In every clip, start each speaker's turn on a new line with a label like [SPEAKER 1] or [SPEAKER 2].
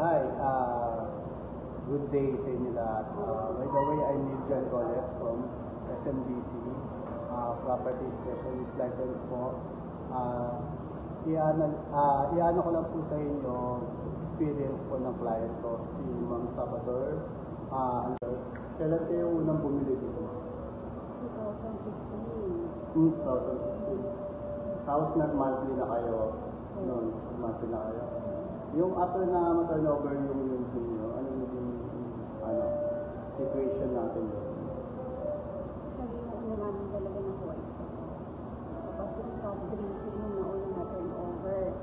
[SPEAKER 1] Hi, good day sa inyo lahat. By the way, I'm Niljan Goles from SMDC, Property Specialist License po. Iano ko lang po sa inyo experience po ng client ko, si Ma'am Salvador. Kailan kayo unang bumili dito? 2015. 2015. Tapos nag-monthly na kayo noon, monthly na kayo. Yung after na ma-turnover yung unit niyo, ano yung situation natin yun?
[SPEAKER 2] Sabi yung una namin talaga ng voice. Tapos yung soft drinks yung nauna na turnover.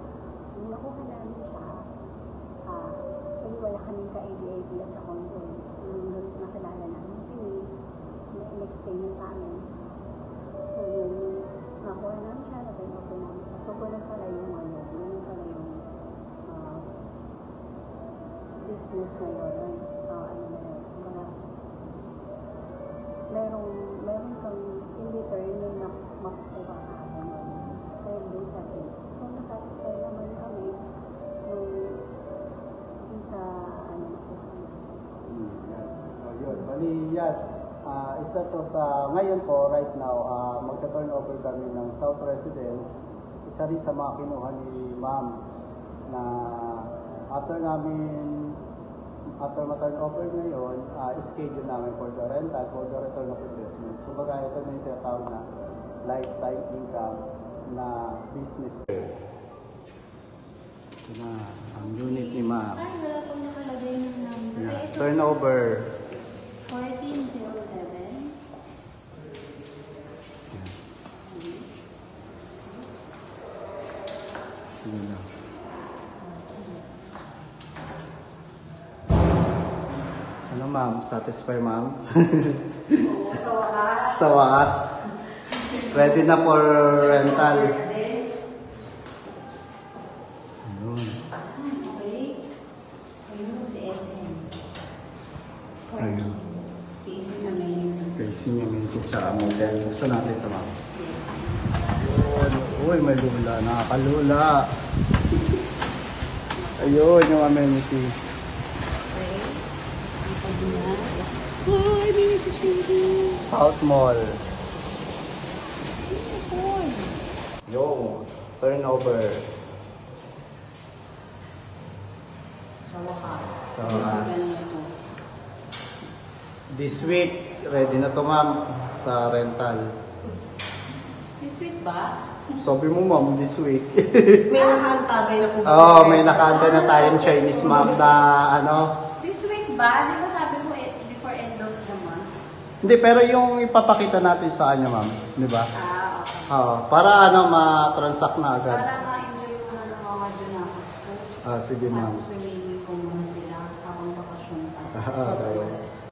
[SPEAKER 2] Nung nakuha namin siya, sabi wala kaming ka-idea sa condo. Nung doon sa nakilala namin, in-explain niya sa amin. So yung nakuha namin siya, na-turnover namin siya. So wala pala yung business na yun, meron kang in return na makukuha ka naman. Kaya doon sa atin. So, nasatisfy naman kami nung sa nakuha namin.
[SPEAKER 1] Yun. Bali yan. Isa to sa, ngayon po, right now, magta-turn over kami ng South Residence. Isa rin sa mga kinuha ni Ma'am na after ma-turn over ngayon, schedule namin for the rental, for the return of investment. Kumbaga, ito na yung tinatawag na lifetime income na business. Ito na, ang unit ni Ma'am.
[SPEAKER 2] Ay, wala pong nakalagay ng number.
[SPEAKER 1] Yeah. Turnover.
[SPEAKER 2] 1407.
[SPEAKER 1] Yun na. Ano ma'am? Satisfy ma'am?
[SPEAKER 2] Sa wakas.
[SPEAKER 1] Sa wakas. Ready na for rental. Ayun.
[SPEAKER 2] Okay. Ayun si SM.
[SPEAKER 1] Ayun.
[SPEAKER 2] Facing amenity.
[SPEAKER 1] Facing amenity tsaka model. Saan natin ito ma'am? Ayun. Uy, may lula. Nakakalula. Ayun yung amenity.
[SPEAKER 2] Ay, may nagsisilip.
[SPEAKER 1] South Mall. Yo, turnover.
[SPEAKER 2] Sa wakas.
[SPEAKER 1] Sa wakas. This week, ready na to ma'am sa rental.
[SPEAKER 2] This week ba?
[SPEAKER 1] Sabi mo ma'am, this week.
[SPEAKER 3] May nakaantabay na po.
[SPEAKER 1] Oo, may nakanta na tayong Chinese ma'am na ano.
[SPEAKER 2] This week ba? Di ba sabi mo before end of the month?
[SPEAKER 1] Hindi, pero yung ipapakita natin sa kanya ma'am, di ba?
[SPEAKER 2] Okay.
[SPEAKER 1] Oo, para ano, ma-transact na agad.
[SPEAKER 2] Para ma-enjoy mo na ng mga Junakos ko.
[SPEAKER 1] Sige ma'am.
[SPEAKER 2] Tapos ko muna sila habang bakasyon pa.
[SPEAKER 1] Okay.